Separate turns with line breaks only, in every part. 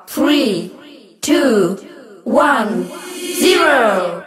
3, 2, 1, 0.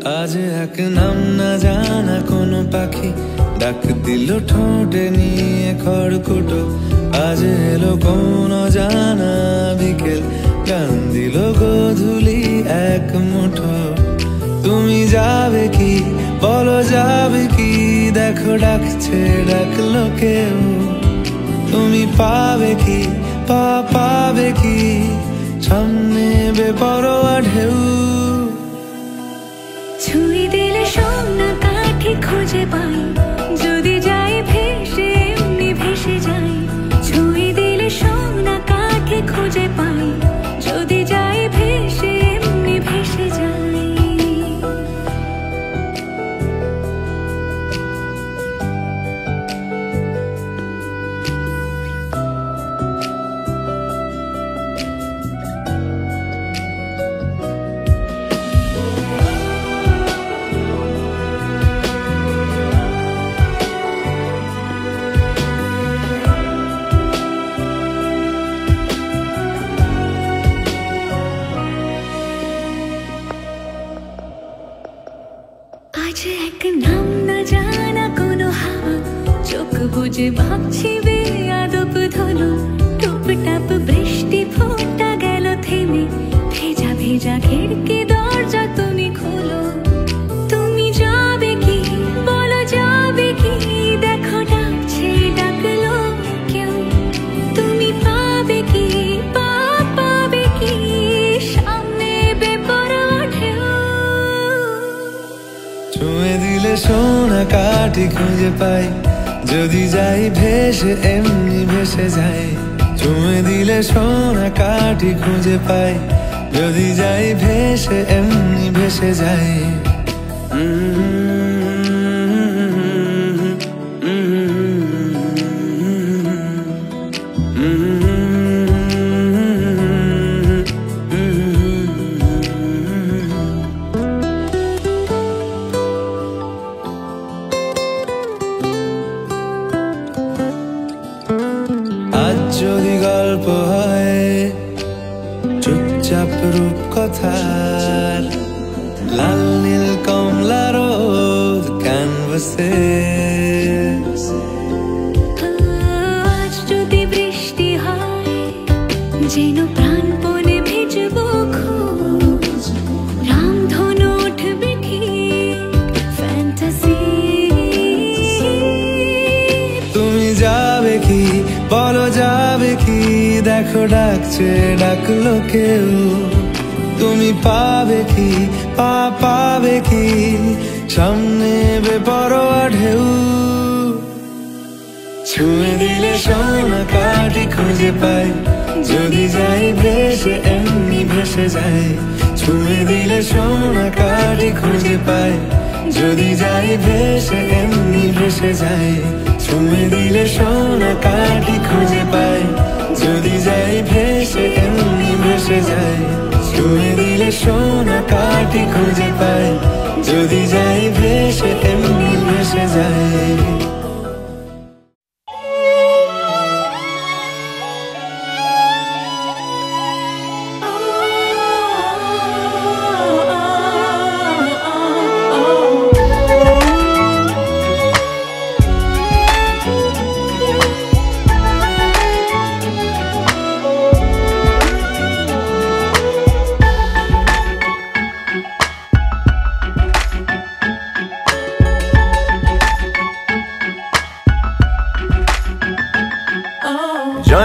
आज एक नाम ना जाना कोनो पाखी डाक दिल ठोंटे निये खड़कुटो आज एलो कोनो जाना बिकेल गान दिल गोधूली एक मुठो तुमी जाबे की बोलो जाबे की देखो डाकछे डाकलो केउ तुमी पाबे की पाबे की सामने बेपरোया ढेउ
ছুঁই দিলে সোনা কাঠি খুঁজে পাই যদি যাই ভেসে এমনি ভেসে যাই ছুঁই দিলে সোনা কাঠি খুঁজে পাই যদি যাই ভেসে এমনি ভেসে যাই आज एक नाम ना जाना कोनो हावा चोख बुझे भागছি বেয়াদব ধলো টুপ টাপ বৃষ্টি ফোঁটা গেল থেমে ভেজা ভেজা খিড়কি দরজা তুমি খোলো তুমি যাবে কি বলো যাবে কি দেখো ডাকছে ডাকলো কেউ তুমি পাবে কি পাবে কি সামনে বেপরোয়া ঢেউ
ছুঁয়ে দিলে সোনা কাঠি খুঁজে পাই যদি যাই ভেসে এমনি ভেসে যাই ছুঁয়ে দিলে সোনা কাঠি খুঁজে পাই যদি যাই ভেসে এমনি ভেসে যাই আজ যদি গল্প হয় চুপচাপ রূপকথার লাল নীল কমলা রোদ ক্যানভাসে
আজ যদি বৃষ্টি হয় যেন প্রাণপণে ভিজবো খোঁজ রামধনু উঠবে ঠিক ফ্যান্টাসি
তুমি যাবে কি বলো যাবে কি দেখো ডাকছে ডাকলো কেউ তুমি পাবে কি পাবে কি সামনে বেপরোয়া ঢেউ ছুঁয়ে দিলে সোনা কাঠি খুঁজে পাই যদি যাই ভেসে এমনি ভেসে যাই ছুঁয়ে দিলে সোনা কাঠি খুঁজে পাই যদি যাই ভেসে এমনি ভেসে যাই ছুঁয়ে দিলে সোনা কাঠি খুঁজে পাই যদি যাই ভেসে এমনি ভেসে যাই ছুঁয়ে দিলে সোনা কাঠি খুঁজে পাই যদি যাই ভেসে এমনি ভেসে যাই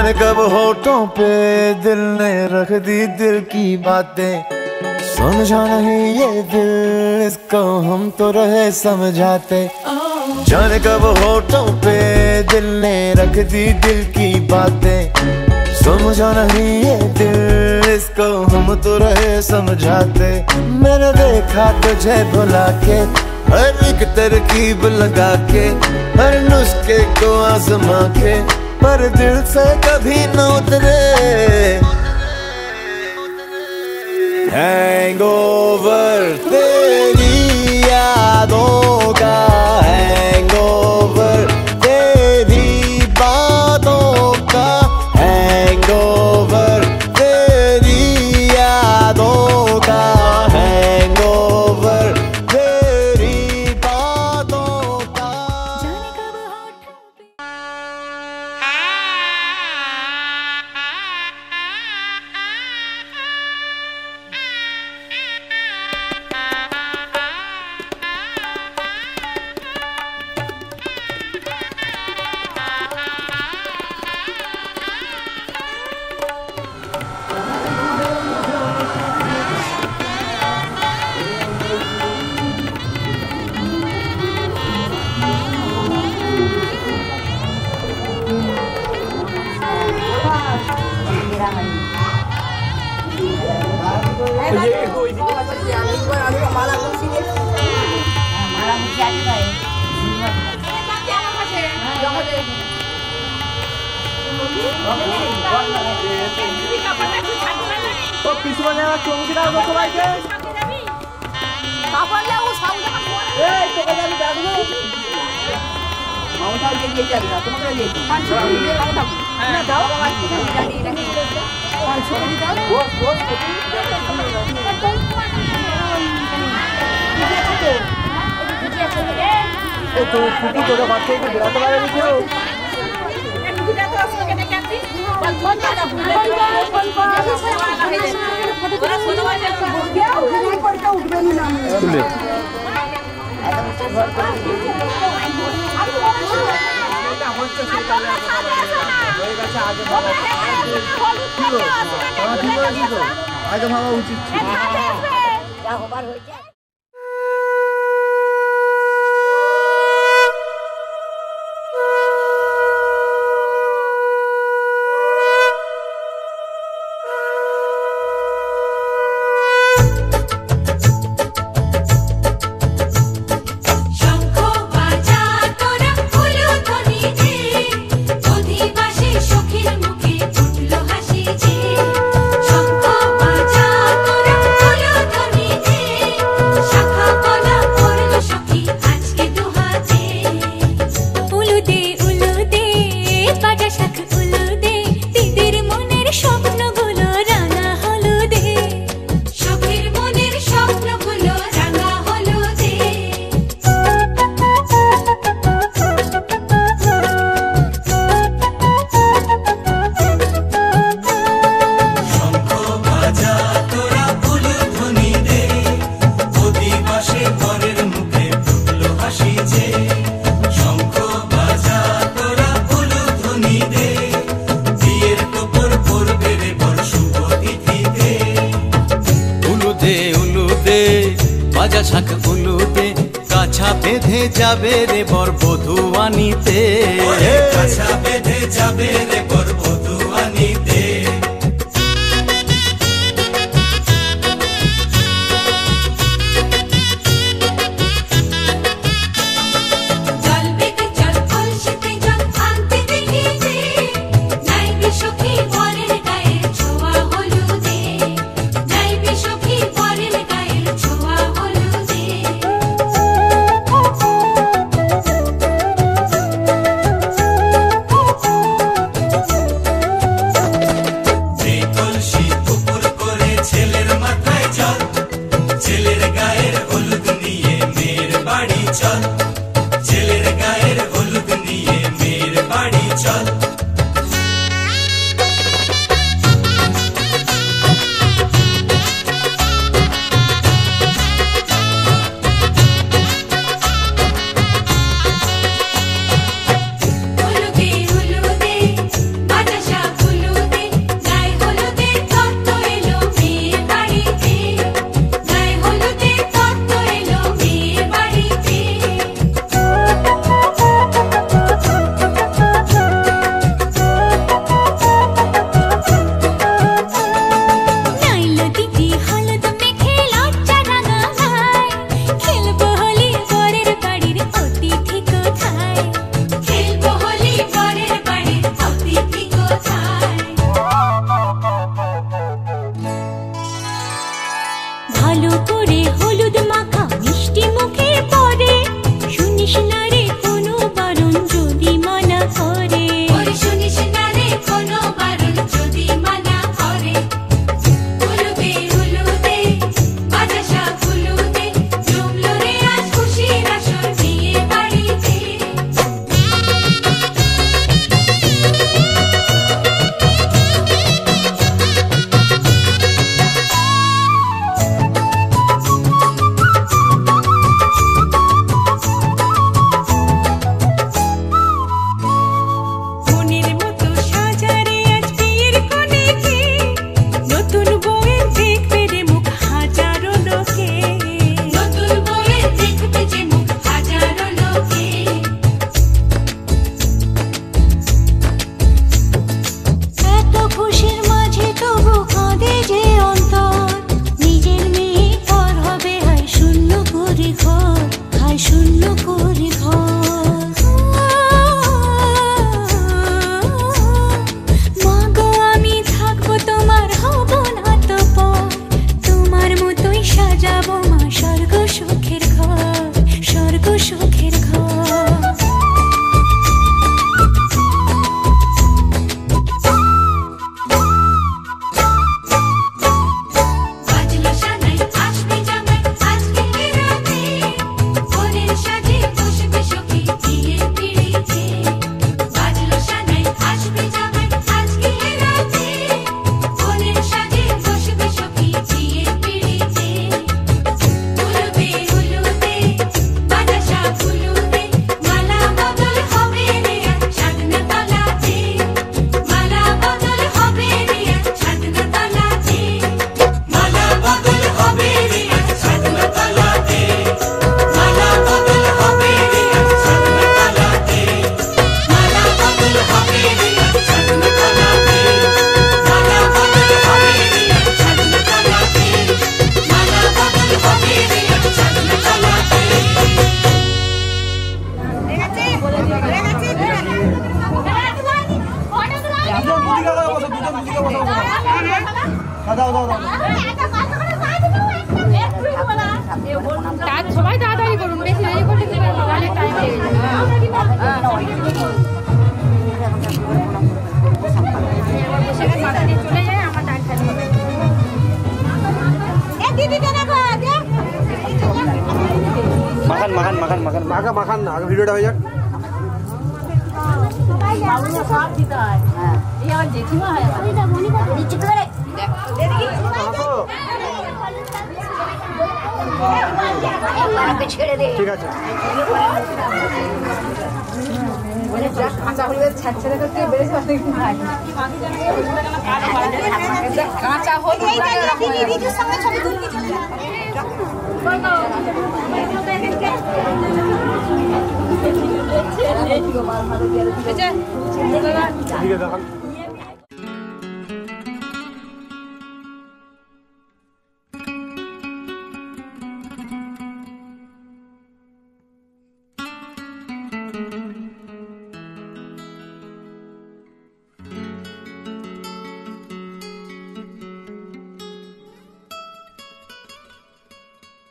जाने कब होठों पे दिल ने रख दी दिल की बातें, समझा नहीं ये दिल इसको हम तो रहे समझाते। जाने कब होठों पे दिल ने रख दी दिल की बातें, समझा नहीं ये दिल इसको हम तो रहे समझाते। मैंने देखा तुझे भुला के हर एक तरकीब लगा के, हर नुस्खे को आजमा के, पर दिल से कभी न उतरे। हैंगओवर तेरी यादों का, हैंगओवर तेरी बातों का, हैंगओवर तेरी यादों का, हैंगओवर तेरी बातों का।
जाने कब होठों पे
আগে ভাবা উচিত ছিল।
বাজা শাক উলুতে, কাছা বেঁধে যাবে রে বর বধূ আনিতে, কাছা বেঁধে যাবে রে বর বধূ আনিতে।
উলুদে উলুদে বাজা শাক
মাথা মাখান না, আগে ভিডিওটা হয়ে যাক। ঠিক আছে
কাঁচা
দেখান।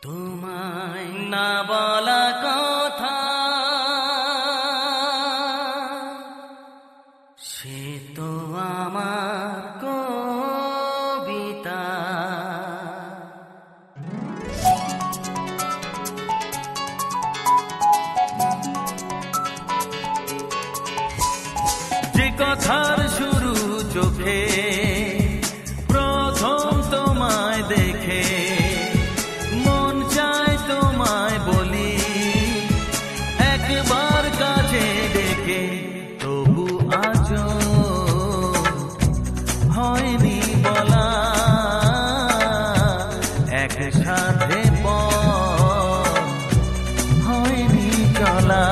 তোমায় না বলা কথা সে তো আমার কবিতা। যে কথার শুরু চোখে প্রথম তোমায় দেখে মন চায় তোমায় বলি একবার কাছে ডেকে, তবু আজও হয়নি বলা একসাথে পথ হয়নি চলা।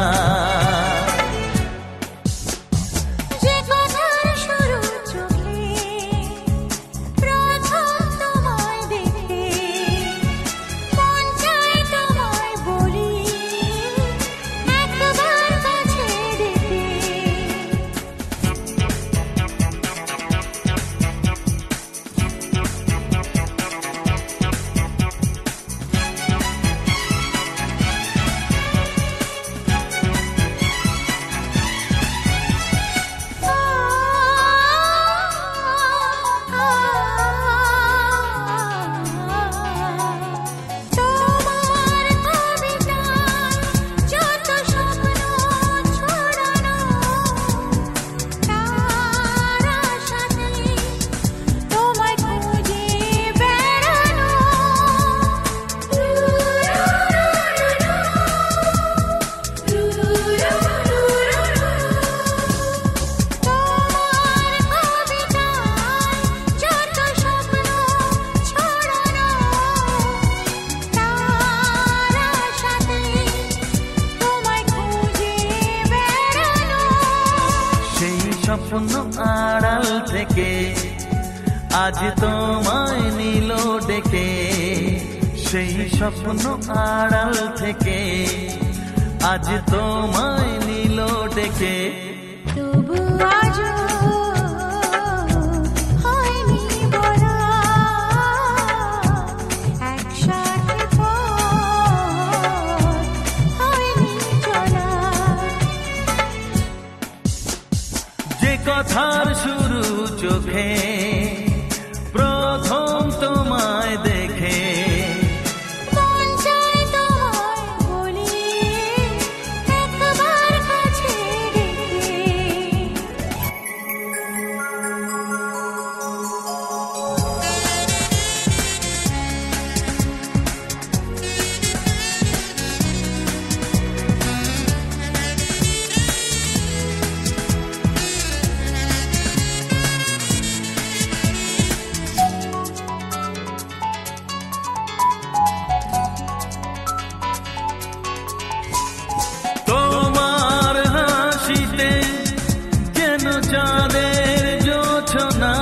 স্বপ্ন আড়াল থেকে আজ তোমায় নিল ডেকে, সেই স্বপ্ন আড়াল থেকে আজ তোমায় নিল ডেকে,
তবু আজও হয়নি বলা একসাথে পথ হয়নি চলা।
যে কথার শুরু চোখে প্রথম তোমায় দেখে
মন চায় তোমায় বলি একবার কাছে ডেকে।
তোমার হাসিতে যেন চাঁদের জোছনা,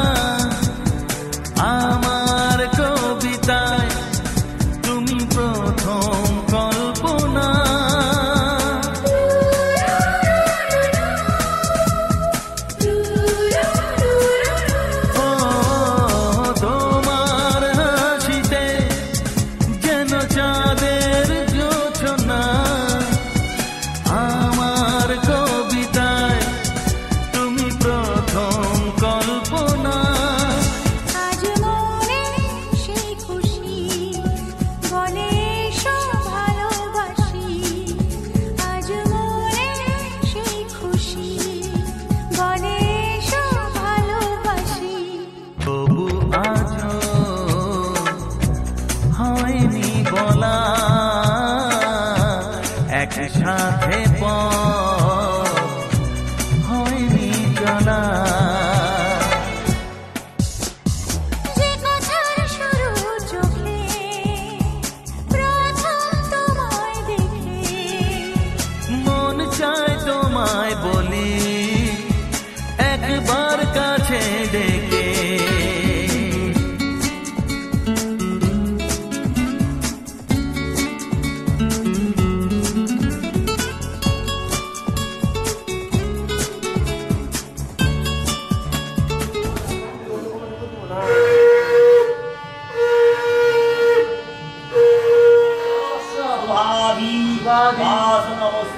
আমার কবিতায় তুমি প্রথম কল্পনা। ও তোমার হাসিতে যেন চাঁদের জোছনা, আমার কবিতায় তুমি প্রথম একসাথে পথ হয়নি জানা
যে কথার শুরু চোখে প্রথম তোমায় দেখে
মন চায় তোমায় বলি একবার কাছে ডেকে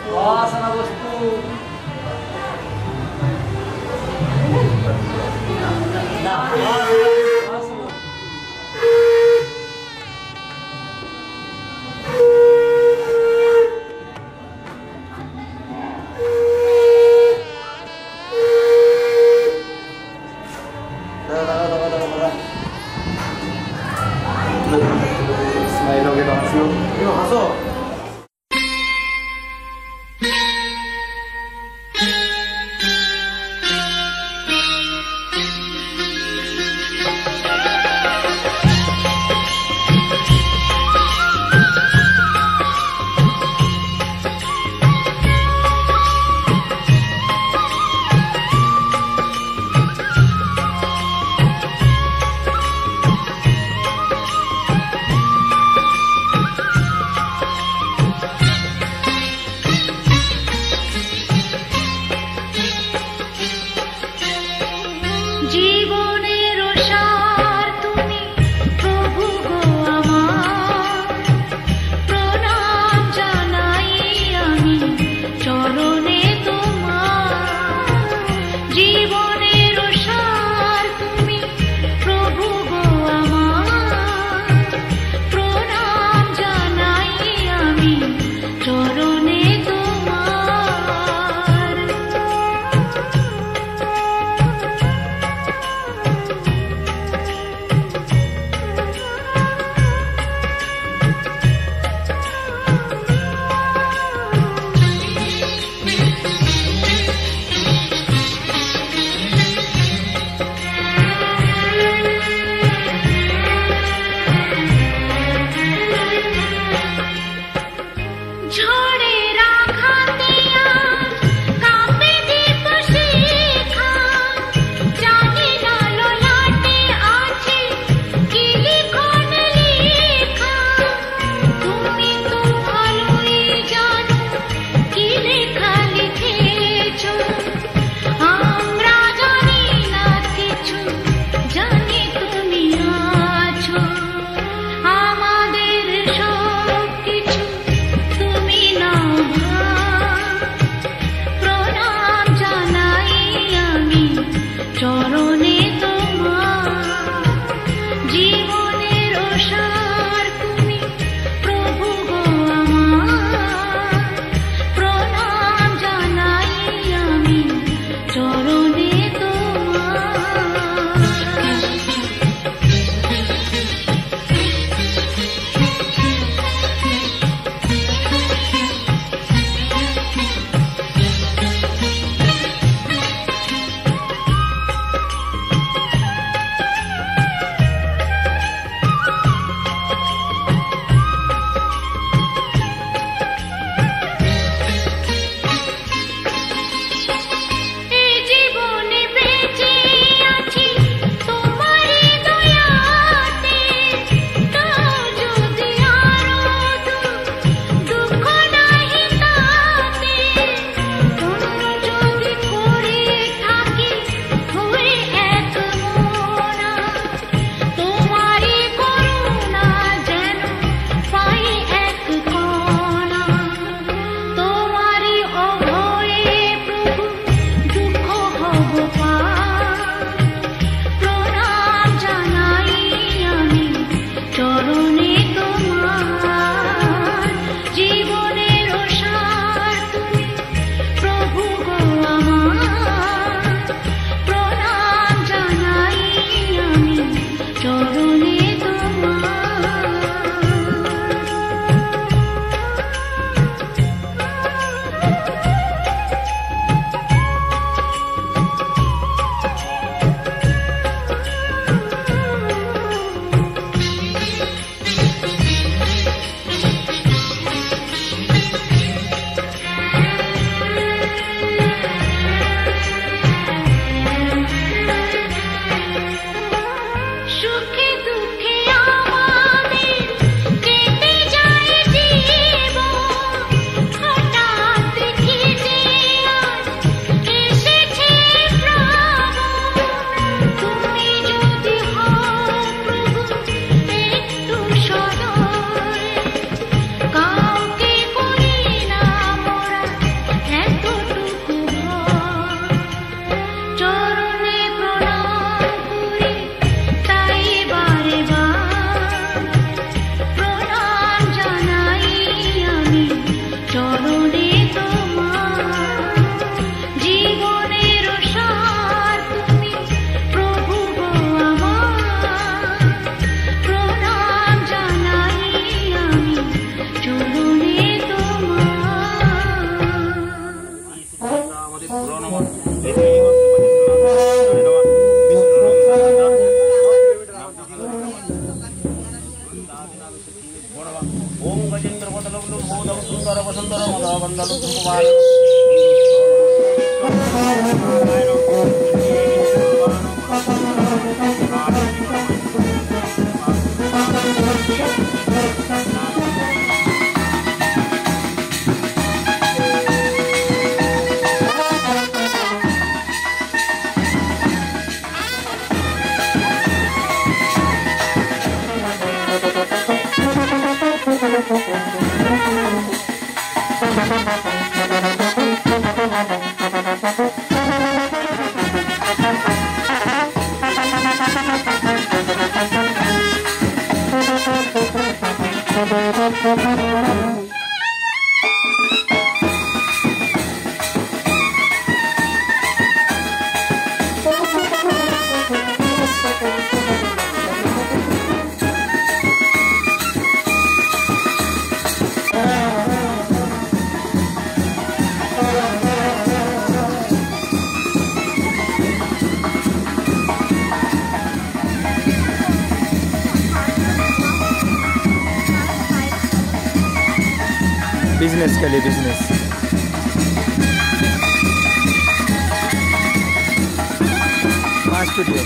वासना वस्तु
स्माइल हो गया हंसो
हंसो
बिजनेस के लिए बिजनेस स्टूडियो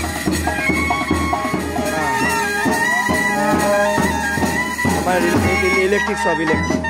हमारे इलेक्ट्रिक शॉप इलेक्ट्रिक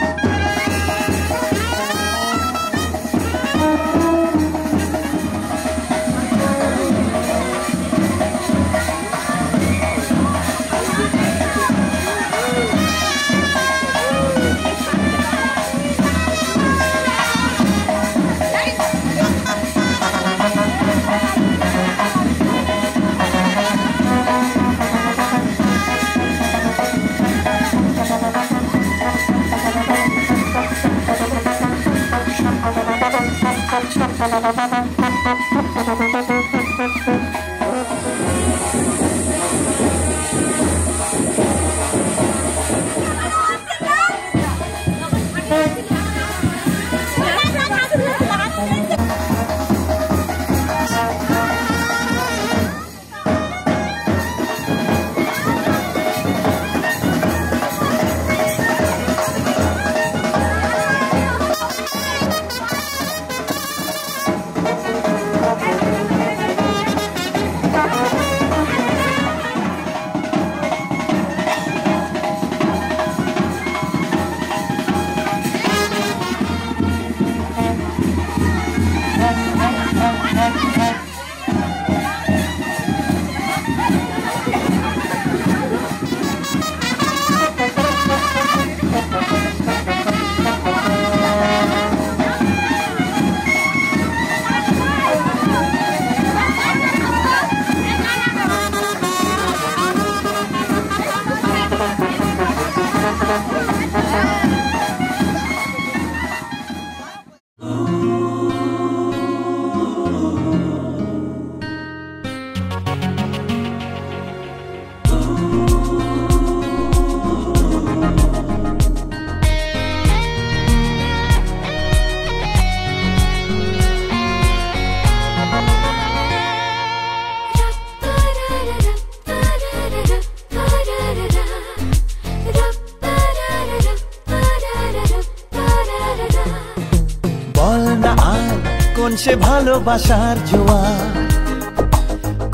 কোন সে ভালোবাসার জোয়ার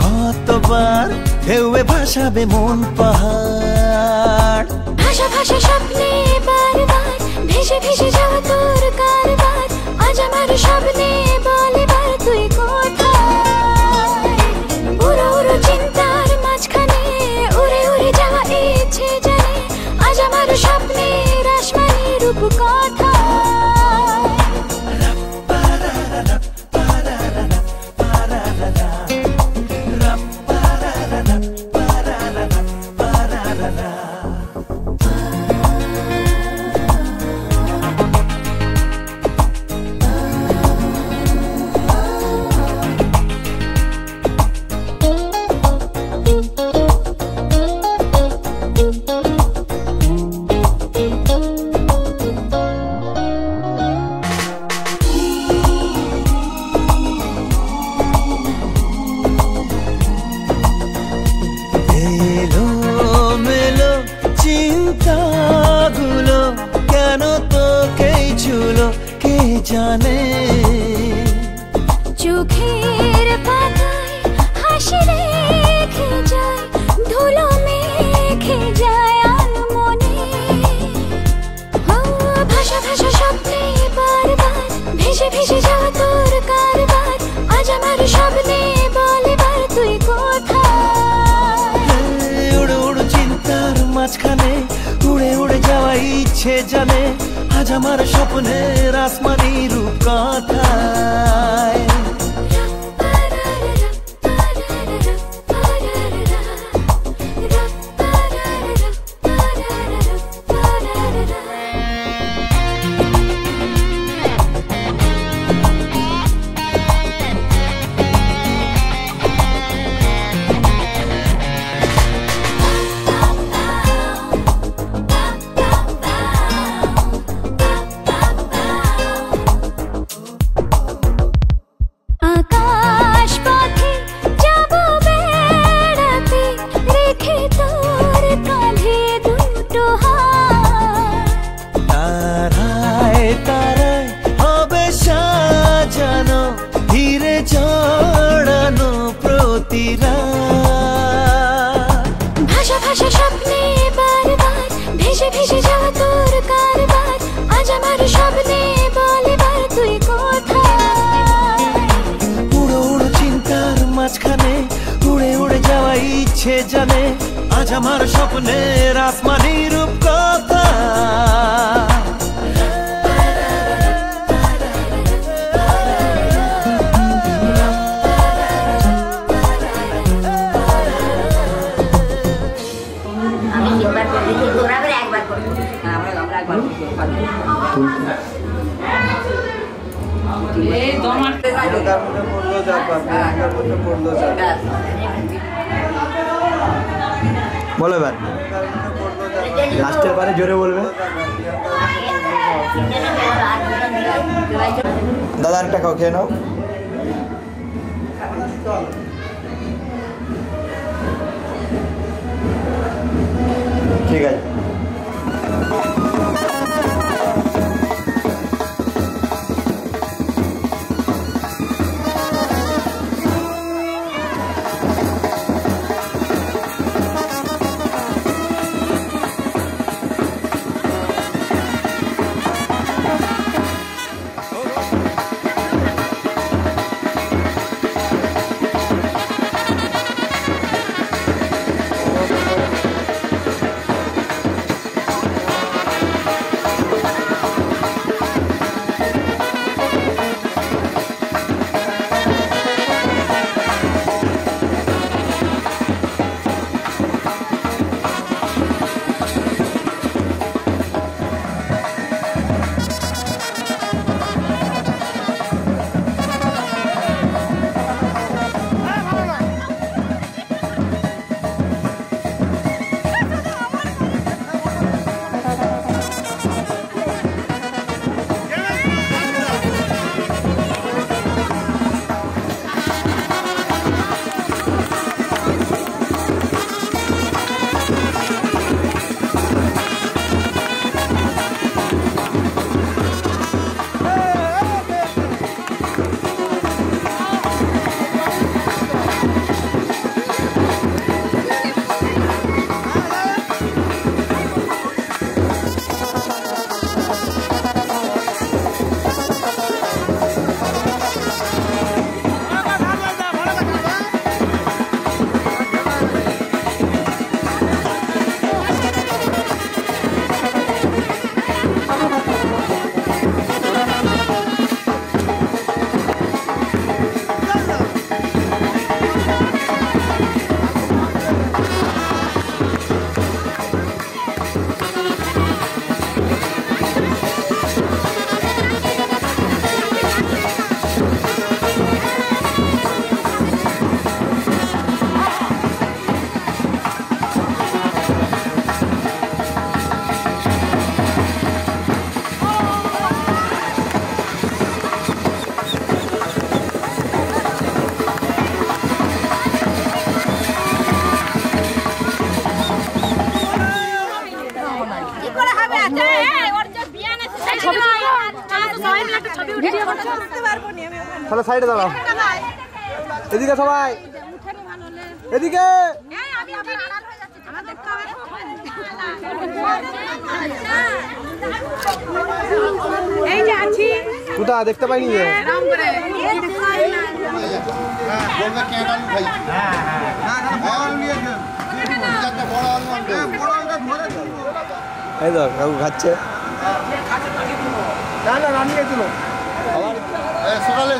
কতবার ঢেউয়ে ভাসাবে মন পাহাড়
ভাষা ভাষা স্বপ্নে বারবার ভেসে ভেসে যাওয়া তোর কারবার আজ আমার স্বপ্নে বলে বার তুই কোথায় উড়ো উড়ো চিন্তার মাঝখানে উড়ে উড়ে যাওয়া ইচ্ছে জানে আজ আমার স্বপ্নের আসমানি রূপ কথা
জানে
চোখের পাতায় হাসি রেখে যায় ধুলো মেখে যায় আনমনে ভাষা ভাষা স্বপ্নে বারবার ভেসে ভেসে যাওয়া তোর কারবার আজ আমার স্বপ্নে বলে বার তুই কোথায়
উড়ে উড়ে চিন্তার মাঝখানে উড়ে উড়ে যাওয়া ইচ্ছে জানে আজ আমার স্বপ্নের আসমানি রূপ কথায়
ভাষা ভাষা স্বপ্নে বারবার ভেসে ভেসে যাওয়া তোর কারবার আজ আমার স্বপ্নে বলে বার তুই কোথায়
উড়ো উড়ো চিন্তার মাঝখানে উড়ে উড়ে যাওয়া ইচ্ছে জানে আজ আমার স্বপ্নের আসমানি রূপ কথা
বলো এবার লাস্টের বারে জোরে বলবে দাদা একটা খাও খেয়ে নাও ঠিক আছে
তাহলে সাইডে দাঁড়াও। এদিকে সবাই, এদিকে।
এই যে আছি,
কোথা দেখতে পাইনি যে। এই তো কাকু খাচ্ছে। না না রানি গেছিল সকালে।